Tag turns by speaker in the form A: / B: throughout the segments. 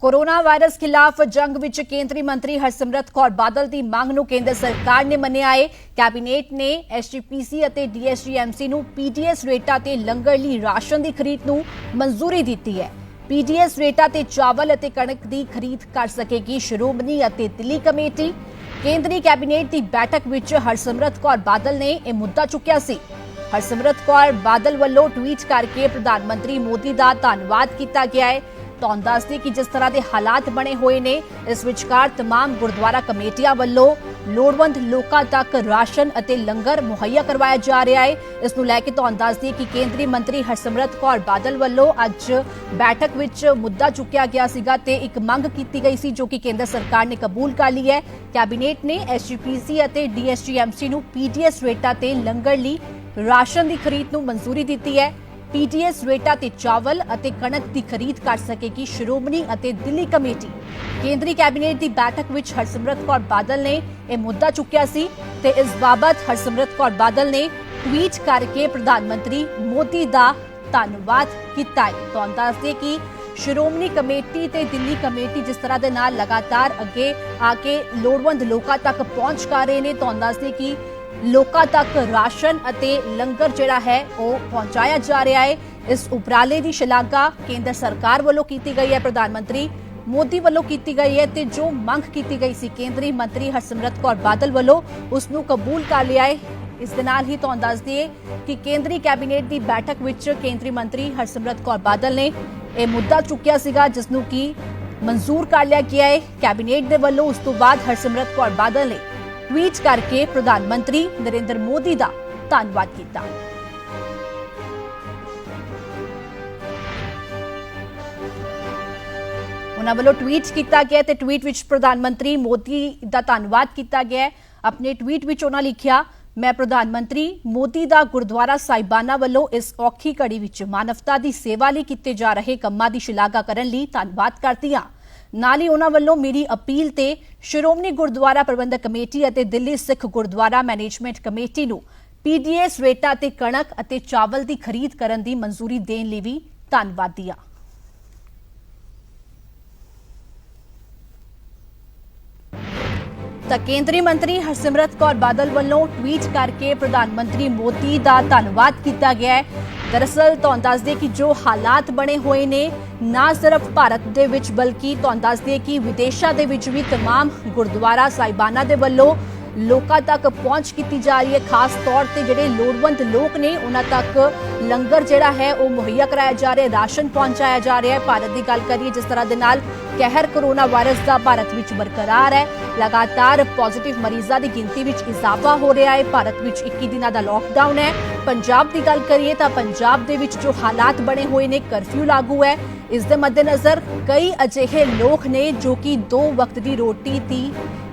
A: Corona virus खिलाफ जंग विच केंद्रीय मंत्री हरसिमरत कौर बादल की मांग नूं केंद्र सरकार ने मन्निया है। कैबिनेट ने एसजीपीसी ਅਤੇ ਡੀਐਸਜੀਐਮਸੀ ਨੂੰ ਪੀਡੀਐਸ ਰੇਟਾਂ ਤੇ ਲੰਗਰ ਲਈ ਰਾਸ਼ਨ ਦੀ ਖਰੀਦ ਨੂੰ ਮਨਜ਼ੂਰੀ ਦਿੱਤੀ ਹੈ। ਪੀਡੀਐਸ ਰੇਟਾਂ ਤੇ ਚਾਵਲ ਅਤੇ ਕਣਕ ਦੀ ਖਰੀਦ ਕਰ ਸਕੇਗੀ ਸ਼੍ਰੋਮਣੀ ਅਤੇ ਦਿੱਲੀ ਕਮੇਟੀ। ਕੇਂਦਰੀ ਕੈਬਨਿਟ ਦੀ ਬੈਠਕ ਵਿੱਚ ਹਰਸਿਮਰਤ ਕੌਰ ਬਾਦਲ ਨੇ ਇਹ ਮੁੱਦਾ ਚੁੱਕਿਆ ਸੀ। हरसिमरत कौर बादल वालों ट्वीट करके प्रधानमंत्री मोदी का धन्यवाद किया गया है। ਤੁਹਾਨੂੰ ਦੱਸ ਦਈਏ कि जिस तरह के हालात बने हुए ने इस विचकार तमाम गुरुद्वारा कमेटियां वालों लोड़वंद लोगों तक राशन ਅਤੇ लंगर मुहैया करवाया जा रहा है। इस नूं लैके ਤੁਹਾਨੂੰ ਦੱਸ ਦਈਏ कि केंद्रीय मंत्री हरसिमरत कौर बादल वालों अज बैठक विच मुद्दा चुक्या गया सीगा ते एक मंग की गई सी जो कि केंद्र सरकार ने कबूल कर ली है। कैबिनेट ने एसजीपीसी ਅਤੇ ਡੀਐਸਜੀਐਮਸੀ ਨੂੰ पीडीएस रेटां ते लंगर ਲਈ राशन की खरीद ਨੂੰ मंजूरी दी है। पीडीएस रेटां ते चावल ਅਤੇ कणक की खरीद कर सकेगी श्रोमणी ਅਤੇ दिल्ली कमेटी। केंद्रीय कैबिनेट की बैठक विच हरसिमरत कौर बादल ने यह मुद्दा चुक्या सी ते इस बाबत हरसिमरत कौर बादल ने ट्वीट करके प्रधानमंत्री मोदी का धन्यवाद किया है। तुहानूं दस दे कि श्रोमणी कमेटी ते दिल्ली कमेटी जिस तरह के नाल लगातार अगे आके लोड़वंद लोगों तक पहुंच कर रहे हैं। तुहानूं दस दे कि लोगों तक राशन ਅਤੇ लंगर जिहड़ा है वो पहुंचाया जा रहा है। इस उपराले की शलाघा केंद्र सरकार वालों की गई है, प्रधानमंत्री मोदी वालों की गई है ते जो मंग की गई सी केंद्रीय मंत्री हरसिमरत कौर बादल वालों उसनूं कबूल कर लिया है। इस दे नाल ही तुहानूं दस दईए कि केंद्रीय कैबिनेट की बैठक विच केंद्रीय मंत्री हरसिमरत कौर बादल ने यह मुद्दा चुक्या सीगा जिसनूं कि मंजूर कर लिया गया है कैबिनेट दे वालों। उस तो बाद हरसिमरत कौर बादल ने ट्वीट करके प्रधानमंत्री नरेंद्र मोदी का धन्यवाद किया। उन्हां वालों ट्वीट किया गया ते ट्वीट विच प्रधानमंत्री मोदी का धन्यवाद किया गया। अपने ट्वीट विच उन्हां लिखिया, मैं प्रधानमंत्री मोदी का गुरुद्वारा साहिबाना वालों इस औखी घड़ी विच मानवता की सेवा लई कीते जा रहे कामां दी शलाघा करन लई धन्नवाद करदी हां। नाल ही उन्हां वालों मेरी अपील ते श्रोमणी गुरुद्वारा प्रबंधक कमेटी ਅਤੇ दिल्ली सिख गुरुद्वारा मैनेजमेंट कमेटी ਨੂੰ पीडीएस रेटा ते कणक ਅਤੇ चावल की खरीद करन दी मंजूरी देण लई भी धन्नवाद दिया। ਤਾਂ ਕੇਂਦਰੀ ਮੰਤਰੀ ਹਰਸਿਮਰਤ ਕੌਰ ਬਾਦਲ ਵੱਲੋਂ ट्वीट करके प्रधानमंत्री मोदी का धन्यवाद किया गया है। दरअसल तुहानूं दस दे कि जो हालात बने हुए ने ना सिर्फ भारत दे विच बल्कि तुहानूं दस दे कि विदेशों दे विच भी तमाम गुरुद्वारा साहिबाना दे वल्लों लोगों तक पहुंच की जा रही है। खास तौर पर जिहड़े लोड़वंद लोग ने उन्हां तक लंगर जिहड़ा है वो मुहैया कराया जा रहा है, राशन पहुंचाया जा रहा है। भारत की गल करिए जिस तरह दे नाल कहर कोरोना वायरस का भारत विच बरकरार है, लगातार पॉजिटिव मरीजों की गिनती विच इजाफा हो रहा है। भारत विच 21 दिनों का लॉकडाउन है। पंजाब की गल करिए तो पंजाब दे विच जो हालात बने हुए ने कर्फ्यू लागू है। इस दे मद्देनज़र कई अजिहे लोग ने जो कि 2 वक्त की रोटी दी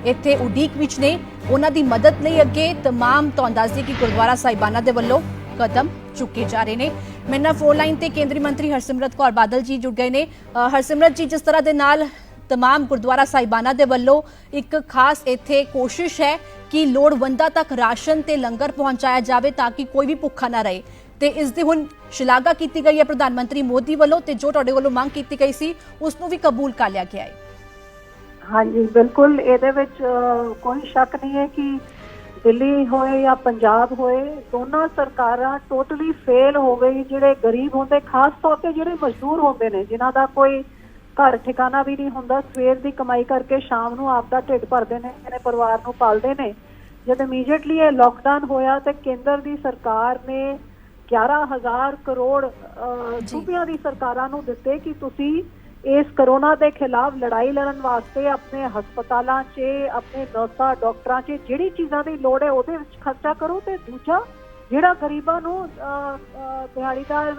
A: इत्थे उडीक विच ने उन्हां दी मदद लई अगे तमाम तुहानूं दस दईए कि गुरुद्वारा साहिबाना दे वल्लों कदम चुके जा रहे हैं। मेरे नाल फोन लाइन ते केंद्रीय मंत्री हरसिमरत कौर बादल जी जुड़ गए ने। हरसिमरत जी, जिस तरह के नाल तमाम गुरुद्वारा साहिबाना दे वल्लों एक खास इत्थे कोशिश है कि लोड़वंदां तक राशन ते लंगर पहुंचाया जाए ताकि कोई भी भुखा ना रहे ते इस दी हुण शलाघा की गई है प्रधानमंत्री मोदी वालों ते जो तुहाडे वालों मंग की गई सी उसनूं भी कबूल कर लिया गया है।
B: हाँ जी बिल्कुल, ਇਹਦੇ ਵਿੱਚ कोई शक नहीं है कि दिल्ली होए या पंजाब होए दोनों सरकारां टोटली फेल हो गई। जिहड़े गरीब होंदे खास तौर पे जिहड़े मजदूर होंदे ने जिन्हां दा कोई घर ठिकाना भी नहीं हुंदा, सवेर दी कमाई करके शाम नूं आपदा ढिड भरदे ने, अपने परिवार नूं पालदे ने। जद इमीडिएटली ये लॉकडाउन होया ते केंद्र दी सरकार ने 11,000 करोड़ सूबियां दी सरकारां नूं दित्ते कि तुसीं इस कोरोना के खिलाफ लड़ाई लड़न वास्ते अपने हस्पतालों च अपने नर्सा डॉक्टरां च जिहड़ी चीज़ों की लोड़ है उहदे विच खर्चा करो ते दूजा जिहड़ा गरीबां नूं दिहाड़ीदार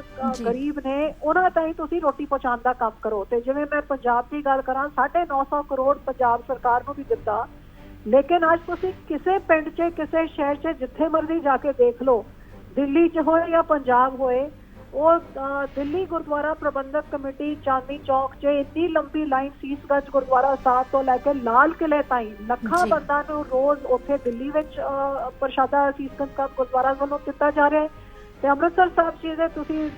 B: गरीब ने उन्हां ताईं तुसीं रोटी पहुंचाउण दा काम करो। ते जिवें मैं पंजाब की गल करां 950 करोड़ पंजाब सरकार नूं भी दित्ता, लेकिन अज तुसीं किसे पिंड च किसे शहर च जिथे मर्जी जाके देख लो, दिल्ली च होए या पंजाब होए, वो दिल्ली गुरुद्वारा प्रबंधक कमेटी चांदनी चौक च इतनी लंबी लाइन सीसगंज गुरुद्वारा साहब तो लैके लाल किले ताईं लखा बंदा नूं रोज उत्थे दिल्ली विच प्रशादा सीसगंज का गुरुद्वारा वालों दिता जा रहा है। ਤੇ ਅੰਮ੍ਰਿਤਸਰ ਸਾਹਿਬ ਜੀ ਦੇ ਤੁਸੀਂ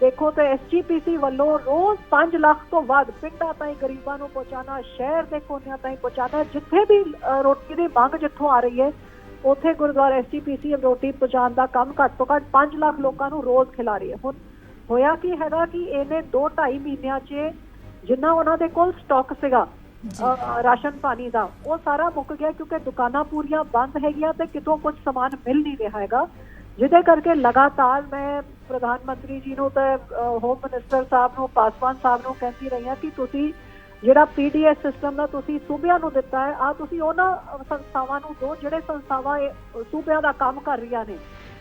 B: ਦੇਖੋ ਤੇ ਐਸਜੀਪੀਸੀ ਵੱਲੋਂ ਰੋਜ਼ 5 ਲੱਖ ਤੋਂ ਵੱਧ ਪਿੰਡਾਂ ਤਾਈਂ ਗਰੀਬਾਂ ਨੂੰ ਪਹੁੰਚਾਉਣਾ, ਸ਼ਹਿਰ ਦੇ ਕੋਨਿਆਂ ਤਾਈਂ ਪਹੁੰਚਾਉਣਾ, ਜਿੱਥੇ ਵੀ ਰੋਟੀ ਦੀ ਮੰਗ ਜਿੱਥੋਂ ਆ ਰਹੀ ਹੈ ਉੱਥੇ ਗੁਰਦੁਆਰਾ ਐਸਜੀਪੀਸੀ ਰੋਟੀ ਪਹੁੰਚਾਉਣ ਦਾ ਕੰਮ ਘੱਟ ਤੋਂ ਘੱਟ 5 ਲੱਖ ਲੋਕਾਂ ਨੂੰ ਰੋਜ਼ ਖਿਲਾ ਰਹੀ ਹੈ। ਹੁਣ ਹੋਇਆ ਕੀ ਹੈਗਾ ਕਿ ਇਹਨੇ 2-2.5 ਮਹੀਨਿਆਂ 'ਚ ਜਿੰਨਾ ਉਹਨਾਂ ਦੇ ਕੋਲ ਸਟਾਕ ਸੀਗਾ ਰਾਸ਼ਨ ਪਾਣੀ ਦਾ, ਉਹ ਸਾਰਾ ਮੁੱਕ ਗਿਆ ਕਿਉਂਕਿ ਦੁਕਾਨਾਂ ਪੂਰੀਆਂ ਬੰਦ ਹੈਗੀਆਂ ਤੇ ਕਿਤੋਂ ਕੁਝ ਸਮਾਨ ਮਿਲ ਨਹੀਂ ਰਿਹਾ ਹੈਗਾ, ਜਿਹਦੇ ਕਰਕੇ ਲਗਾਤਾਰ ਮੈਂ ਪ੍ਰਧਾਨ ਮੰਤਰੀ ਜੀ ਨੂੰ ਤੇ ਹੋਮ ਮਿਨਿਸਟਰ ਸਾਹਿਬ ਨੂੰ, ਪਾਸਵਾਨ ਸਾਹਿਬ ਨੂੰ ਕਹਿੰਦੀ ਰਹੀ ਹਾਂ ਕਿ ਤੁਸੀਂ ਜਿਹੜਾ ਪੀਡੀਐਸ ਸਿਸਟਮ ਦਾ ਤੁਸੀਂ ਸੂਬਿਆਂ ਨੂੰ ਦਿੱਤਾ ਹੈ, ਆ ਤੁਸੀਂ ਉਹਨਾਂ ਸੰਸਥਾਵਾਂ ਨੂੰ ਦਿਓ ਜਿਹੜੇ ਸੰਸਥਾਵਾਂ ਸੂਬਿਆਂ ਦਾ ਕੰਮ ਕਰ ਰਹੀਆਂ ਨੇ।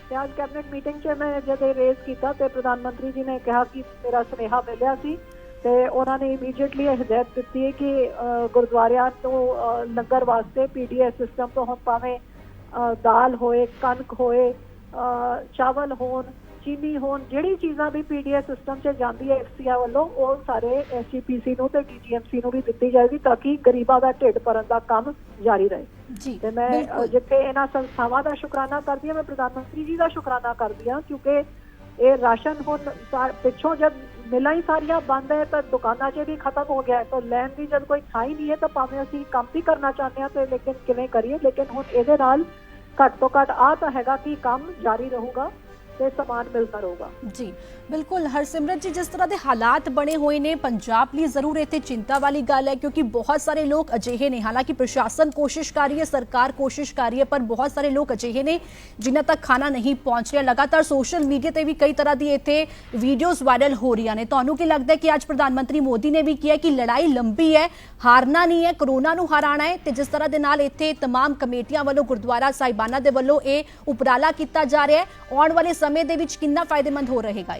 B: ਤੇ ਅੱਜ ਕੈਬਨਿਟ ਮੀਟਿੰਗ 'ਚ ਮੈਂ ਜਦ ਰੇਜ਼ ਕੀਤਾ ਤੇ ਪ੍ਰਧਾਨ ਮੰਤਰੀ ਜੀ ਨੇ ਕਿਹਾ ਕਿ ਮੇਰਾ ਸੁਨੇਹਾ ਮਿਲਿਆ ਸੀ ਤੇ ਉਹਨਾਂ ਨੇ ਇਮੀਡੀਏਟਲੀ ਹਦਾਇਤ ਦਿੱਤੀ ਹੈ ਕਿ ਗੁਰਦੁਆਰਿਆਂ ਤੋਂ ਲੰਗਰ ਵਾਸਤੇ ਪੀਡੀਐਸ ਸਿਸਟਮ ਤੋਂ ਹੁਣ ਭਾਵੇਂ ਦਾਲ ਹੋਏ, ਕਣਕ ਹੋਏ, ਚਾਵਲ ਹੋਣ, ਚੀਨੀ ਹੋਣ, ਜਿਹੜੀ ਚੀਜ਼ਾਂ ਵੀ ਪੀਡੀਐਸ ਸਿਸਟਮ 'ਚ ਜਾਂਦੀ ਹੈ ਐਫਸੀਆ ਵੱਲੋਂ, ਉਹ ਸਾਰੇ ਐਸਜੀਪੀਸੀ ਨੂੰ ਤੇ ਡੀਜੀਐਮਸੀ ਨੂੰ ਵੀ ਦਿੱਤੀ ਜਾਏਗੀ ਤਾਂ ਕਿ ਗਰੀਬਾਂ ਦਾ ਢਿੱਡ ਭਰਨ ਦਾ ਕੰਮ ਜਾਰੀ ਰਹੇ
A: ਜੀ।
B: ਤੇ ਮੈਂ ਜਿੱਥੇ ਇਹਨਾਂ ਸੰਸਥਾਵਾਂ ਦਾ ਸ਼ੁਕਰਾਨਾ ਕਰਦੀ ਹਾਂ, ਮੈਂ ਪ੍ਰਧਾਨ ਮੰਤਰੀ ਜੀ ਦਾ ਸ਼ੁਕਰਾਨਾ ਕਰਦੀ ਹਾਂ ਕਿਉਂਕਿ ਇਹ ਰਾਸ਼ਨ ਹੁਣ ਪਿੱਛੋਂ ਜਦ ਮਿਲਾਂ ਹੀ ਸਾਰੀਆਂ ਬੰਦ ਹੈ ਤਾਂ ਦੁਕਾਨਾਂ 'ਚ ਵੀ ਖਤਮ ਹੋ ਗਿਆ, ਤਾਂ ਲੈਣ ਦੀ ਜਦ ਕੋਈ ਥਾਂ ਹੀ ਨਹੀਂ ਹੈ ਤਾਂ ਭਾਵੇਂ ਅਸੀਂ ਕੰਮ ਵੀ ਕਰਨਾ ਚਾਹੁੰਦੇ ਹਾਂ ਤੇ ਲੇਕਿਨ ਕਿਵੇਂ ਕਰੀਏ। ਲੇਕਿਨ ਹੁਣ ਇਹਦੇ ਨਾਲ ਘੱਟ ਤੋਂ ਘੱਟ ਆ ਤਾਂ ਹੈਗਾ ਕਿ ਕੰਮ ਜਾਰੀ ਰਹੂਗਾ ਤੇ ਸਮਾਨ ਮਿਲਦਾ ਰਹੂਗਾ।
A: ਜੀ ਬਿਲਕੁਲ ਹਰਸਿਮਰਤ ਜੀ, ਜਿਸ ਤਰ੍ਹਾਂ ਦੇ ਹਾਲਾਤ ਬਣੇ ਹੋਏ ਨੇ ਪੰਜਾਬ ਲਈ ਜ਼ਰੂਰ ਇੱਥੇ ਚਿੰਤਾ ਵਾਲੀ ਗੱਲ ਹੈ ਕਿਉਂਕਿ ਬਹੁਤ ਸਾਰੇ ਲੋਕ ਅਜਿਹੇ ਨੇ, ਹਾਲਾਂਕਿ ਪ੍ਰਸ਼ਾਸਨ ਕੋਸ਼ਿਸ਼ ਕਰ ਰਹੀ ਹੈ, ਸਰਕਾਰ ਕੋਸ਼ਿਸ਼ ਕਰ ਰਹੀ ਹੈ, ਪਰ ਬਹੁਤ ਸਾਰੇ ਲੋਕ ਅਜਿਹੇ ਨੇ ਜਿਨ੍ਹਾਂ ਤੱਕ ਖਾਣਾ ਨਹੀਂ ਪਹੁੰਚ ਰਿਹਾ। ਲਗਾਤਾਰ ਸੋਸ਼ਲ ਮੀਡੀਆ ਤੇ ਵੀ ਕਈ ਤਰ੍ਹਾਂ ਦੀ ਇੱਥੇ ਵੀਡੀਓਜ਼ ਵਾਇਰਲ ਹੋ ਰਹੀਆਂ ਨੇ। ਤੁਹਾਨੂੰ ਕੀ ਲੱਗਦਾ ਹੈ ਕਿ ਅੱਜ ਪ੍ਰਧਾਨ ਮੰਤਰੀ ਮੋਦੀ ਨੇ ਵੀ ਕਿਹਾ ਕਿ ਲੜਾਈ ਲੰਬੀ ਹੈ, ਹਾਰਨਾ ਨਹੀਂ ਹੈ, ਕਰੋਨਾ ਨੂੰ ਹਰਾਣਾ ਹੈ ਤੇ ਜਿਸ ਤਰ੍ਹਾਂ ਦੇ ਨਾਲ ਇੱਥੇ तमाम ਕਮੇਟੀਆਂ ਵੱਲੋਂ, ਗੁਰਦੁਆਰਾ ਸਾਹਿਬਾਨਾਂ ਦੇ ਵੱਲੋਂ ਇਹ ਉਪਰਾਲਾ ਕੀਤਾ ਜਾ ਰਿਹਾ ਹੈ, ਆਉਣ ਵਾਲੇ ਸਮੇਂ ਦੇ ਵਿੱਚ ਕਿੰਨਾ ਫਾਇਦੇਮੰਦ ਹੋ ਰਹੇਗਾ?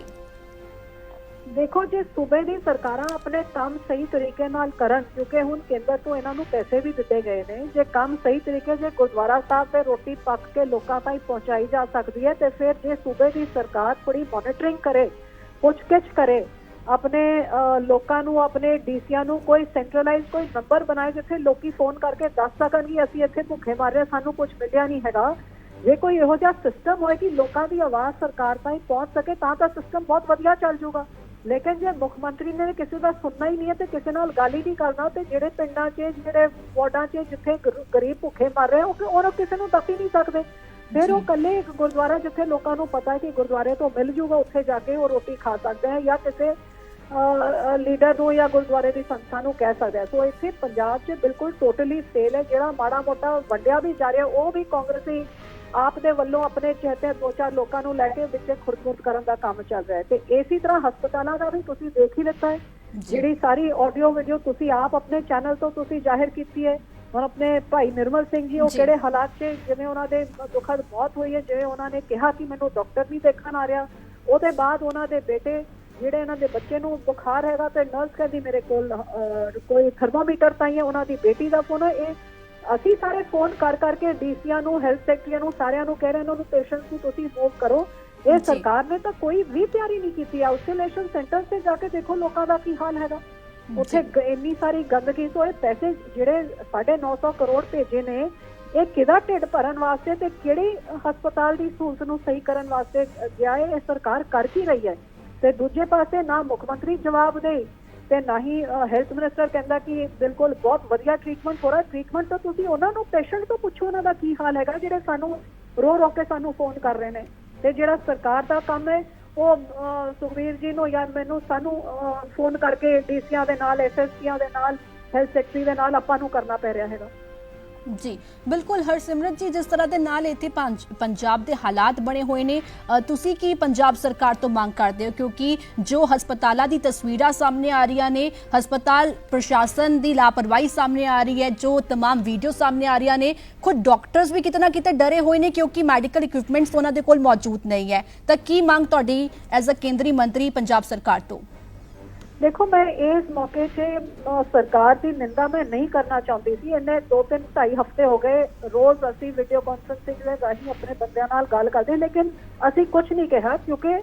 B: ਦੇਖੋ ਜੇ ਸੂਬੇ ਦੀ ਸਰਕਾਰਾਂ ਆਪਣੇ ਕੰਮ ਸਹੀ ਤਰੀਕੇ ਨਾਲ ਕਰਨ, ਕਿਉਂਕਿ ਹੁਣ ਕੇਂਦਰ ਤੋਂ ਇਹਨਾਂ ਨੂੰ ਪੈਸੇ ਵੀ ਦਿੱਤੇ ਗਏ ਨੇ, ਜੇ ਕੰਮ ਸਹੀ ਤਰੀਕੇ ਜੇ ਗੁਰਦੁਆਰਾ ਸਾਹਿਬ ਤੇ ਰੋਟੀ ਪੱਕ ਕੇ ਲੋਕਾਂ ਤਾਈਂ ਪਹੁੰਚਾਈ ਜਾ ਸਕਦੀ ਹੈ ਤੇ ਫਿਰ ਜੇ ਸੂਬੇ ਦੀ ਸਰਕਾਰ ਥੋੜੀ ਮੋਨੀਟਰਿੰਗ ਕਰੇ, ਪੁੱਛਗਿੱਛ ਕਰੇ, ਆਪਣੇ ਲੋਕਾਂ ਨੂੰ, ਆਪਣੇ ਡੀਸੀਆਂ ਨੂੰ ਕੋਈ ਸੈਂਟਰਲਾਈਜ਼ ਕੋਈ ਨੰਬਰ ਬਣਾਏ ਜਿੱਥੇ ਲੋਕੀ ਫੋਨ ਕਰਕੇ ਦੱਸ ਸਕਣ ਕਿ ਅਸੀਂ ਇੱਥੇ ਭੁੱਖੇ ਮਰ ਰਹੇ, ਸਾਨੂੰ ਕੁਝ ਮਿਲਿਆ ਨਹੀਂ ਹੈਗਾ। ਜੇ ਕੋਈ ਇਹੋ ਜਿਹਾ ਸਿਸਟਮ ਹੋਏ ਕਿ ਲੋਕਾਂ ਦੀ ਆਵਾਜ਼ ਸਰਕਾਰ ਤਾਈਂ ਪਹੁੰਚ ਸਕੇ ਤਾਂ ਸਿਸਟਮ ਬਹੁਤ ਵਧੀਆ ਚੱਲ ਜਾਊਗਾ। ਲੇਕਿਨ ਜੇ ਮੁੱਖ ਮੰਤਰੀ ਨੇ ਕਿਸੇ ਦਾ ਸੁਣਨਾ ਹੀ ਨਹੀਂ ਹੈ ਤੇ ਕਿਸੇ ਨਾਲ ਗੱਲ ਹੀ ਨਹੀਂ ਕਰਨਾ ਤੇ ਜਿਹੜੇ ਪਿੰਡਾਂ 'ਚ, ਜਿਹੜੇ ਵਾਰਡਾਂ 'ਚ ਜਿੱਥੇ ਗਰੀਬ ਭੁੱਖੇ ਮਰ ਰਹੇ ਉਹ ਕਿਸੇ ਨੂੰ ਦੱਸ ਹੀ ਨਹੀਂ ਸਕਦੇ। ਫਿਰ ਉਹ ਇਕੱਲੇ ਇੱਕ ਗੁਰਦੁਆਰਾ ਜਿੱਥੇ ਲੋਕਾਂ ਨੂੰ ਪਤਾ ਹੈ ਕਿ ਗੁਰਦੁਆਰੇ ਤੋਂ ਮਿਲ ਜੂਗਾ ਉੱਥੇ ਜਾ ਕੇ ਉਹ ਰੋਟੀ ਖਾ ਸਕਦਾ ਹੈ ਜਾਂ ਕਿਸੇ ਲੀਡਰ ਨੂੰ ਜਾਂ ਗੁਰਦੁਆਰੇ ਦੀ ਸੰਸਥਾ ਨੂੰ ਕਹਿ ਸਕਦਾ ਹੈ। ਸੋ ਇੱਥੇ ਪੰਜਾਬ 'ਚ ਬਿਲਕੁਲ ਟੋਟਲੀ ਫੇਲ ਹੈ। ਜਿਹੜਾ ਮਾੜਾ ਮੋਟਾ ਵੰਡਿਆ ਵੀ ਜਾ ਰਿਹਾ ਉਹ ਵੀ ਕਾਂਗਰਸੀ ਆਪ ਦੇ ਵੱਲੋਂ ਆਪਣੇ ਚਹਤੇ 2-4 ਲੋਕਾਂ ਨੂੰ ਲੈ ਕੇ ਵਿੱਚ ਖੁਰਦ ਕਰਨ ਦਾ ਕੰਮ ਚੱਲ ਰਿਹਾ ਹੈ। ਤੇ ਇਸੇ ਤਰ੍ਹਾਂ ਹਸਪਤਾਲਾਂ ਦਾ ਵੀ ਤੁਸੀਂ ਦੇਖ ਹੀ ਲਿੱਤਾ ਹੈ, ਜਿਹੜੀ ਸਾਰੀ ਆਡੀਓ ਵੀਡੀਓ ਤੁਸੀਂ ਆਪ ਆਪਣੇ ਚੈਨਲ ਤੋਂ ਤੁਸੀਂ ਜ਼ਾਹਿਰ ਕੀਤੀ ਹੈ। ਹੁਣ ਆਪਣੇ ਭਾਈ ਨਿਰਮਲ ਸਿੰਘ ਜੀ ਉਹ ਕਿਹੜੇ ਹਾਲਾਤ 'ਚ, ਜਿਵੇਂ ਉਹਨਾਂ ਦੇ ਦੁਖਦ ਮੌਤ ਹੋਈ ਹੈ, ਜਿਵੇਂ ਉਹਨਾਂ ਨੇ ਕਿਹਾ ਕਿ ਮੈਨੂੰ ਡਾਕਟਰ ਨਹੀਂ ਦੇਖਣ ਆ ਰਿਹਾ, ਉਹਦੇ ਬਾਅਦ ਉਹਨਾਂ ਦੇ ਬੇਟੇ ਜਿਹੜੇ ਇਹਨਾਂ ਦੇ ਬੱਚੇ ਨੂੰ ਬੁਖਾਰ ਹੈਗਾ ਤੇ ਨਰਸ ਕਹਿੰਦੀ ਮੇਰੇ ਕੋਲ ਕੋਈ ਥਰਮਾਮੀਟਰ ਤਾਂ ਹੀ ਹੈ, ਉਹਨਾਂ ਦੀ ਬੇਟੀ ਦਾ ਫੋਨ ਹੈ। ਇਹ ਅਸੀਂ ਸਾਰੇ ਫੋਨ ਕਰ ਕਰਕੇ ਡੀਸੀਆਂ ਨੂੰ, ਹੈਲਥ ਸੈਕਟਰੀਆਂ ਨੂੰ, ਸਾਰਿਆਂ ਨੂੰ ਕਹਿ ਰਹੇ ਇਹਨਾਂ ਨੂੰ ਪੇਸ਼ੈਂਟਸ ਨੂੰ ਤੁਸੀਂ ਮੂਵ ਕਰੋ। ਇਹ ਸਰਕਾਰ ਨੇ ਤਾਂ ਕੋਈ ਵੀ ਤਿਆਰੀ ਨਹੀਂ ਕੀਤੀ। ਆਈਸੋਲੇਸ਼ਨ ਸੈਂਟਰ ਤੇ ਜਾ ਕੇ ਦੇਖੋ ਲੋਕਾਂ ਦਾ ਕੀ ਹਾਲ ਹੈਗਾ, ਉੱਥੇ ਇੰਨੀ ਸਾਰੀ ਗੰਦਗੀ। ਤੋਂ ਇਹ ਪੈਸੇ ਜਿਹੜੇ 950 ਕਰੋੜ ਭੇਜੇ ਨੇ ਇਹ ਕਿਹਦਾ ਢਿੱਡ ਭਰਨ ਵਾਸਤੇ ਤੇ ਕਿਹੜੀ ਹਸਪਤਾਲ ਦੀ ਸਹੂਲਤ ਨੂੰ ਸਹੀ ਕਰਨ ਵਾਸਤੇ ਗਿਆ ਹੈ? ਇਹ ਸਰਕਾਰ ਕਰ ਕੀ ਰਹੀ ਹੈ? ਤੇ ਦੂਜੇ ਪਾਸੇ ਨਾ ਮੁੱਖ ਮੰਤਰੀ ਜਵਾਬ ਦੇ ਤੇ ਨਾ ਹੀ ਹੈਲਥ ਮਿਨਿਸਟਰ ਕਹਿੰਦਾ ਕਿ ਬਿਲਕੁਲ ਬਹੁਤ ਵਧੀਆ ਟ੍ਰੀਟਮੈਂਟ ਹੋ ਰਿਹਾ। ਟ੍ਰੀਟਮੈਂਟ ਤਾਂ ਤੁਸੀਂ ਉਹਨਾਂ ਨੂੰ, ਪੇਸ਼ੈਂਟ ਤੋਂ ਪੁੱਛੋ ਉਹਨਾਂ ਦਾ ਕੀ ਹਾਲ ਹੈਗਾ ਜਿਹੜੇ ਸਾਨੂੰ ਰੋ ਕੇ ਸਾਨੂੰ ਫੋਨ ਕਰ ਰਹੇ ਨੇ। ਤੇ ਜਿਹੜਾ ਸਰਕਾਰ ਦਾ ਕੰਮ ਹੈ ਉਹ ਸੁਖਬੀਰ ਜੀ ਨੂੰ ਜਾਂ ਮੈਨੂੰ, ਸਾਨੂੰ ਫੋਨ ਕਰਕੇ ਡੀਸੀਆਂ ਦੇ ਨਾਲ, ਐਸਐਸਪੀਆਂ ਦੇ ਨਾਲ, ਹੈਲਥ ਸੈਕਟਰੀ ਦੇ ਨਾਲ ਆਪਾਂ ਨੂੰ ਕਰਨਾ ਪੈ ਰਿਹਾ ਹੈਗਾ।
A: ਜੀ ਬਿਲਕੁਲ ਹਰਸਿਮਰਤ ਜੀ, ਜਿਸ ਤਰ੍ਹਾਂ ਦੇ ਨਾਲ ਇੱਥੇ ਪੰਜਾਬ ਦੇ ਹਾਲਾਤ ਬਣੇ ਹੋਏ ਨੇ, ਤੁਸੀਂ ਕੀ ਪੰਜਾਬ ਸਰਕਾਰ ਤੋਂ ਮੰਗ ਕਰਦੇ ਹੋ? ਕਿਉਂਕਿ ਜੋ ਹਸਪਤਾਲਾਂ ਦੀ ਤਸਵੀਰਾਂ ਸਾਹਮਣੇ ਆ ਰਹੀਆਂ ਨੇ, ਹਸਪਤਾਲ ਪ੍ਰਸ਼ਾਸਨ ਦੀ ਲਾਪਰਵਾਹੀ ਸਾਹਮਣੇ ਆ ਰਹੀ ਹੈ, ਜੋ तमाम ਵੀਡੀਓ ਸਾਹਮਣੇ ਆ ਰਹੀਆਂ ਨੇ, ਖੁਦ ਡਾਕਟਰਸ ਵੀ ਕਿਤੇ ਨਾ ਕਿਤੇ ਡਰੇ ਹੋਏ ਨੇ ਕਿਉਂਕਿ ਮੈਡੀਕਲ ਇਕਵਿਪਮੈਂਟਸ ਉਹਨਾਂ ਦੇ ਕੋਲ ਮੌਜੂਦ ਨਹੀਂ ਹੈ। ਤਾਂ ਕੀ ਮੰਗ ਤੁਹਾਡੀ ਐਜ਼ ਅ ਕੇਂਦਰੀ ਮੰਤਰੀ ਪੰਜਾਬ ਸਰਕਾਰ ਤੋਂ?
B: ਦੇਖੋ ਮੈਂ ਇਸ ਮੌਕੇ 'ਤੇ ਸਰਕਾਰ ਦੀ ਨਿੰਦਾ ਮੈਂ ਨਹੀਂ ਕਰਨਾ ਚਾਹੁੰਦੀ ਸੀ। ਇਹਨੇ 2-3-2.5 ਹਫ਼ਤੇ ਹੋ ਗਏ ਰੋਜ਼ ਅਸੀਂ ਵੀਡੀਓ ਕਾਨਫਰੰਸਿੰਗ ਦੇ ਰਾਹੀਂ ਆਪਣੇ ਬੰਦਿਆਂ ਨਾਲ ਗੱਲ ਕਰਦੇ, ਲੇਕਿਨ ਅਸੀਂ ਕੁਝ ਨਹੀਂ ਕਿਹਾ ਕਿਉਂਕਿ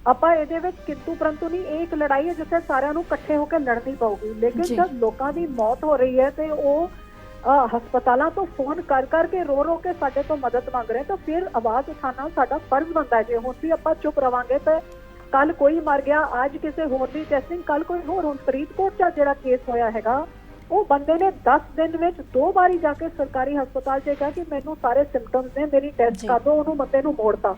B: ਆਪਾਂ ਇਹਦੇ ਵਿੱਚ ਕਿੰਤੂ ਪਰੰਤੂ ਨਹੀਂ। ਇਹ ਇੱਕ ਲੜਾਈ ਹੈ ਜਿੱਥੇ ਸਾਰਿਆਂ ਨੂੰ ਇਕੱਠੇ ਹੋ ਕੇ ਲੜਨੀ ਪਊਗੀ। ਲੇਕਿਨ ਜਦ ਲੋਕਾਂ ਦੀ ਮੌਤ ਹੋ ਰਹੀ ਹੈ ਤੇ ਉਹ ਹਸਪਤਾਲਾਂ ਤੋਂ ਫੋਨ ਕਰ ਕਰਕੇ ਰੋ ਕੇ ਸਾਡੇ ਤੋਂ ਮਦਦ ਮੰਗ ਰਹੇ, ਤਾਂ ਫਿਰ ਆਵਾਜ਼ ਉਠਾਉਣਾ ਸਾਡਾ ਫਰਜ਼ ਬਣਦਾ ਹੈ। ਜੇ ਹੁਣ ਵੀ ਆਪਾਂ ਚੁੱਪ ਰਵਾਂਗੇ ਤਾਂ ਕੱਲ ਕੋਈ ਮਰ ਗਿਆ, ਅੱਜ ਕਿਸੇ ਹੋਰ ਦੀ ਟੈਸਟਿੰਗ, ਕੱਲ ਕੋਈ ਹੋਰ। ਹੁਣ ਫਰੀਦਕੋਟ 'ਚ ਜਿਹੜਾ ਕੇਸ ਹੋਇਆ ਹੈਗਾ, ਉਹ ਬੰਦੇ ਨੇ 10 ਦਿਨ ਵਿੱਚ 2 ਵਾਰੀ ਜਾ ਕੇ ਸਰਕਾਰੀ ਹਸਪਤਾਲ 'ਚ ਕਿਹਾ ਕਿ ਮੈਨੂੰ ਸਾਰੇ ਸਿੰਪਟਮਸ ਨੇ, ਮੇਰੀ ਟੈਸਟ ਕਰ ਦਿਓ। ਉਹਨੂੰ ਬੰਦੇ ਨੂੰ ਮੋੜਤਾ,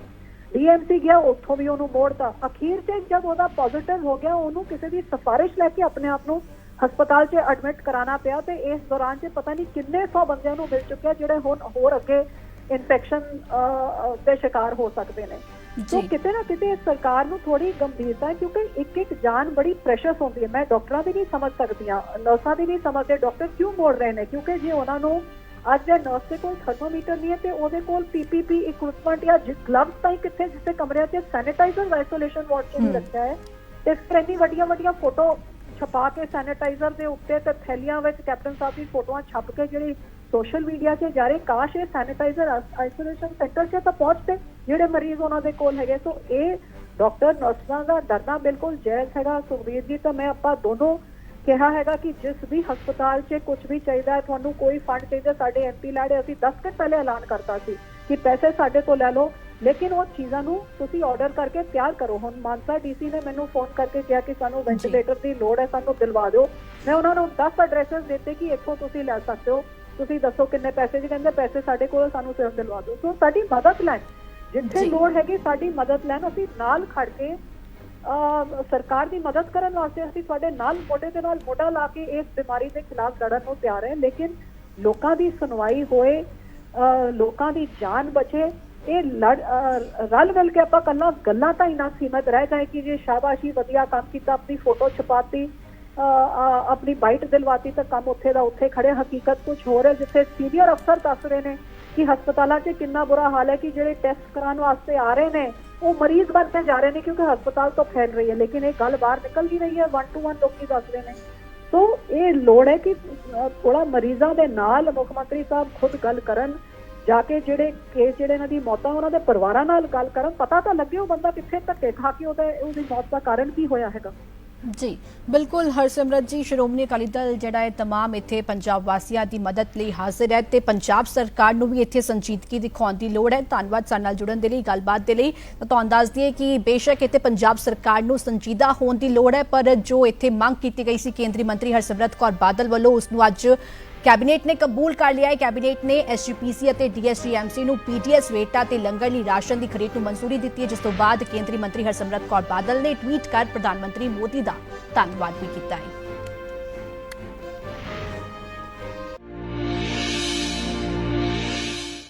B: ਡੀਐਮਸੀ ਗਿਆ, ਉੱਥੋਂ ਵੀ ਉਹਨੂੰ ਮੋੜਤਾ। ਅਖੀਰ 'ਚ ਜਦ ਉਹਦਾ ਪੋਜ਼ਿਟਿਵ ਹੋ ਗਿਆ, ਉਹਨੂੰ ਕਿਸੇ ਦੀ ਸਿਫਾਰਿਸ਼ ਲੈ ਕੇ ਆਪਣੇ ਆਪ ਨੂੰ ਹਸਪਤਾਲ 'ਚ ਐਡਮਿਟ ਕਰਾਉਣਾ ਪਿਆ। ਤੇ ਇਸ ਦੌਰਾਨ 'ਚ ਪਤਾ ਨਹੀਂ ਕਿੰਨੇ 100 ਬੰਦਿਆਂ ਨੂੰ ਮਿਲ ਚੁੱਕਿਆ ਜਿਹੜੇ ਹੁਣ ਹੋਰ ਅੱਗੇ ਇਨਫੈਕਸ਼ਨ ਦੇ ਸ਼ਿਕਾਰ ਹੋ ਸਕਦੇ ਨੇ। ਸੋ ਕਿਤੇ ਨਾ ਕਿਤੇ ਸਰਕਾਰ ਨੂੰ ਥੋੜੀ ਗੰਭੀਰਤਾ ਹੈ, ਕਿਉਂਕਿ ਇੱਕ ਇੱਕ ਜਾਨ ਬੜੀ ਪ੍ਰੈਸ਼ਸ ਹੁੰਦੀ ਹੈ। ਮੈਂ ਡਾਕਟਰਾਂ ਦੀ ਨਹੀਂ ਸਮਝ ਸਕਦੀ ਹਾਂ, ਨਰਸਾਂ ਦੀ ਨਹੀਂ ਸਮਝਦੇ ਡਾਕਟਰ ਕਿਉਂ ਮੋੜ ਰਹੇ ਨੇ, ਕਿਉਂਕਿ ਜੇ ਉਹਨਾਂ ਨੂੰ ਅੱਜ ਦੇ ਨਰਸ ਦੇ ਕੋਲ ਥਰਮੋਮੀਟਰ ਨਹੀਂ ਹੈ ਤੇ ਉਹਦੇ ਕੋਲ ਪੀਪੀਪੀ ਇਕਵਿਪਮੈਂਟ ਜਾਂ ਗਲਵਸ ਤਾਂ ਕਿੱਥੇ, ਜਿੱਥੇ ਕਮਰਿਆਂ 'ਚ ਸੈਨੀਟਾਈਜ਼ਰ ਆਈਸੋਲੇਸ਼ਨ ਵਾਰਡ 'ਚ ਵੀ ਰੱਖਿਆ ਹੈ, ਤੇ ਫਿਰ ਇੰਨੀ ਵੱਡੀਆਂ ਫੋਟੋ ਛਪਾ ਕੇ ਸੈਨੀਟਾਈਜ਼ਰ ਦੇ ਉੱਤੇ ਤੇ ਥੈਲੀਆਂ ਵਿੱਚ ਕੈਪਟਨ ਸਾਹਿਬ ਦੀ ਫੋਟੋਆਂ ਛਪ ਕੇ ਜਿਹੜੀ ਸੋਸ਼ਲ ਮੀਡੀਆ 'ਤੇ ਜਾ ਰਹੇ, ਕਾਸ਼ ਇਹ ਸੈਨੀਟਾਈਜ਼ਰ ਆਈਸੋਲੇਸ਼ਨ ਸੈਂਟਰ 'ਚ ਤਾਂ ਪਹੁੰਚਦੇ ਜਿਹੜੇ ਮਰੀਜ਼ ਉਹਨਾਂ ਦੇ ਕੋਲ ਹੈਗੇ। ਸੋ ਇਹ ਡਾਕਟਰ ਨਰਸਾਂ ਦਾ ਡਰਨਾ ਬਿਲਕੁਲ ਜਾਇਜ਼ ਹੈਗਾ। ਸੁਖਬੀਰ ਜੀ, ਤਾਂ ਮੈਂ ਆਪਾਂ ਦੋਨੋਂ ਕਿਹਾ ਹੈਗਾ ਕਿ ਜਿਸ ਵੀ ਹਸਪਤਾਲ 'ਚ ਕੁਝ ਵੀ ਚਾਹੀਦਾ ਹੈ, ਤੁਹਾਨੂੰ ਕੋਈ ਫੰਡ ਚਾਹੀਦਾ, ਸਾਡੇ ਐਮਪੀ ਲਾੜੇ ਅਸੀਂ 10 ਦਿਨ ਪਹਿਲੇ ਐਲਾਨ ਕਰਤਾ ਸੀ ਕਿ ਪੈਸੇ ਸਾਡੇ ਤੋਂ ਲੈ ਲਓ, ਲੇਕਿਨ ਉਹ ਚੀਜ਼ਾਂ ਨੂੰ ਤੁਸੀਂ ਆਰਡਰ ਕਰਕੇ ਤਿਆਰ ਕਰੋ। ਹੁਣ ਮਾਨਸਾ ਡੀਸੀ ਨੇ ਮੈਨੂੰ ਫੋਨ ਕਰਕੇ ਕਿਹਾ ਕਿ ਸਾਨੂੰ ਵੈਂਟੀਲੇਟਰ ਦੀ ਲੋੜ ਹੈ, ਸਾਨੂੰ ਦਿਲਵਾ ਦਿਓ। ਮੈਂ ਉਹਨਾਂ ਨੂੰ 10 ਐਡਰੈਸਸ ਦਿੱਤੇ ਕਿ ਇੱਥੋਂ ਤੁਸੀਂ ਲੈ ਸਕਦੇ ਹੋ, ਤੁਸੀਂ ਦੱਸੋ ਕਿੰਨੇ ਪੈਸੇ। ਜੀ ਕਹਿੰਦੇ ਪੈਸੇ ਸਾਡੇ ਕੋਲ, ਸਾਨੂੰ ਸਿਰਫ ਦਿਲਵਾ ਦਿਓ। ਸੋ ਸਾਡੀ ਮਦਦ ਲੈਣ, ਜਿੱਥੇ ਲੋੜ ਹੈਗੀ ਸਾਡੀ ਮਦਦ ਲੈਣ। ਅਸੀਂ ਨਾਲ ਖੜ ਕੇ ਸਰਕਾਰ ਦੀ ਮਦਦ ਕਰਨ ਵਾਸਤੇ ਅਸੀਂ ਤੁਹਾਡੇ ਨਾਲ ਮੋਢੇ ਦੇ ਨਾਲ ਮੋਢਾ ਲਾ ਕੇ ਇਸ ਬਿਮਾਰੀ ਦੇ ਖਿਲਾਫ ਲੜਨ ਨੂੰ ਤਿਆਰ ਹੈ, ਲੇਕਿਨ ਲੋਕਾਂ ਦੀ ਸੁਣਵਾਈ ਹੋਏ, ਲੋਕਾਂ ਦੀ ਜਾਨ ਬਚੇ। ਇਹ ਰਲ ਮਿਲ ਕੇ ਆਪਾਂ ਕੱਲਾ ਗੱਲਾਂ ਤਾਂ ਹੀ ਨਾ ਸੀਮਤ ਰਹਿ ਜਾਏ ਕਿ ਜੇ ਸ਼ਾਬਾਸ਼ੀ ਵਧੀਆ ਕੰਮ ਕੀਤਾ, ਆਪਣੀ ਫੋਟੋ ਛਪਾਤੀ, ਆਪਣੀ ਬਾਈਟ ਦਿਲਵਾਤੀ, ਤਾਂ ਕੰਮ ਉੱਥੇ ਦਾ ਉੱਥੇ ਖੜੇ। ਹਕੀਕਤ ਕੁਝ ਹੋਰ ਹੈ, ਜਿੱਥੇ ਸੀਨੀਅਰ ਅਫਸਰ ਦੱਸ ਰਹੇ ਨੇ ਕਿ ਹਸਪਤਾਲਾਂ 'ਚ ਕਿੰਨਾ ਬੁਰਾ ਹਾਲ ਹੈ ਕਿ ਜਿਹੜੇ ਟੈਸਟ ਕਰਾਉਣ ਵਾਸਤੇ ਆ ਰਹੇ ਨੇ ਉਹ ਮਰੀਜ਼ ਬਣਦੇ ਜਾ ਰਹੇ ਨੇ ਕਿਉਂਕਿ ਹਸਪਤਾਲ ਤੋਂ ਫੈਲ ਰਹੀ ਹੈ, ਲੇਕਿਨ ਇਹ ਗੱਲ ਬਾਹਰ ਨਿਕਲ ਨਹੀਂ ਰਹੀ ਹੈ। 1 to 1 ਲੋਕੀ ਦੱਸ ਰਹੇ ਨੇ। ਸੋ ਇਹ ਲੋੜ ਹੈ ਕਿ ਥੋੜਾ ਮਰੀਜ਼ਾਂ ਦੇ ਨਾਲ ਮੁੱਖ ਮੰਤਰੀ ਸਾਹਿਬ ਖੁਦ ਗੱਲ ਕਰਨ, ਜਾ ਕੇ ਜਿਹੜੇ ਕੇਸ ਜਿਹੜੇ ਇਹਨਾਂ ਦੀ ਮੌਤਾਂ ਉਹਨਾਂ ਦੇ ਪਰਿਵਾਰਾਂ ਨਾਲ ਗੱਲ ਕਰਨ, ਪਤਾ ਤਾਂ ਲੱਗੇ ਉਹ ਬੰਦਾ ਕਿੱਥੇ ਧੱਕੇ ਖਾ ਕੇ ਉਹਦੀ ਮੌਤ ਦਾ ਕਾਰਨ ਕੀ ਹੋਇਆ ਹੈਗਾ।
A: ਜੀ ਬਿਲਕੁਲ ਹਰਸਿਮਰਤ ਜੀ, ਸ਼੍ਰੋਮਣੀ ਅਕਾਲੀ ਦਲ ਜਿਹੜਾ ਹੈ तमाम ਇੱਥੇ ਪੰਜਾਬ ਵਾਸੀਆਂ ਦੀ ਮਦਦ ਲਈ ਹਾਜ਼ਰ ਹੈ ਤੇ ਪੰਜਾਬ ਸਰਕਾਰ ਨੂੰ ਵੀ ਇੱਥੇ ਸੰਜੀਦਗੀ ਦਿਖਾਉਣ ਦੀ ਲੋੜ ਹੈ। ਧੰਨਵਾਦ ਸਾਡੇ ਨਾਲ ਜੁੜਨ ਦੇ ਲਈ, ਗੱਲਬਾਤ ਦੇ ਲਈ। ਤੁਹਾਨੂੰ ਦੱਸ ਦਈਏ ਕਿ ਬੇਸ਼ੱਕ ਇੱਥੇ ਪੰਜਾਬ ਸਰਕਾਰ ਨੂੰ ਸੰਜੀਦਾ ਹੋਣ ਦੀ ਲੋੜ ਹੈ, ਪਰ ਜੋ ਇੱਥੇ ਮੰਗ ਕੀਤੀ ਗਈ ਸੀ ਕੇਂਦਰੀ ਮੰਤਰੀ ਹਰਸਿਮਰਤ ਕੌਰ ਬਾਦਲ ਵੱਲੋਂ, ਉਸ ਨੂੰ ਅੱਜ ਕੈਬਨਿਟ ਨੇ ਕਬੂਲ ਕਰ ਲਿਆ ਹੈ। ਕੈਬਨਿਟ ਨੇ ਐਸਜੀਪੀਸੀ ਅਤੇ ਡੀਐਸਜੀਐਮਸੀ ਨੂੰ ਪੀਡੀਐਸ ਰੇਟਾਂ ਤੇ ਲੰਗਰ ਲਈ ਰਾਸ਼ਨ ਦੀ ਖਰੀਦ ਨੂੰ ਮਨਜ਼ੂਰੀ ਦਿੱਤੀ ਹੈ, ਜਿਸ ਤੋਂ ਬਾਅਦ ਕੇਂਦਰੀ ਮੰਤਰੀ ਹਰਸਿਮਰਤ ਕੌਰ ਬਾਦਲ ਨੇ ਟਵੀਟ ਕਰ ਪ੍ਰਧਾਨ ਮੰਤਰੀ ਮੋਦੀ ਦਾ ਧੰਨਵਾਦ ਵੀ ਕੀਤਾ ਹੈ।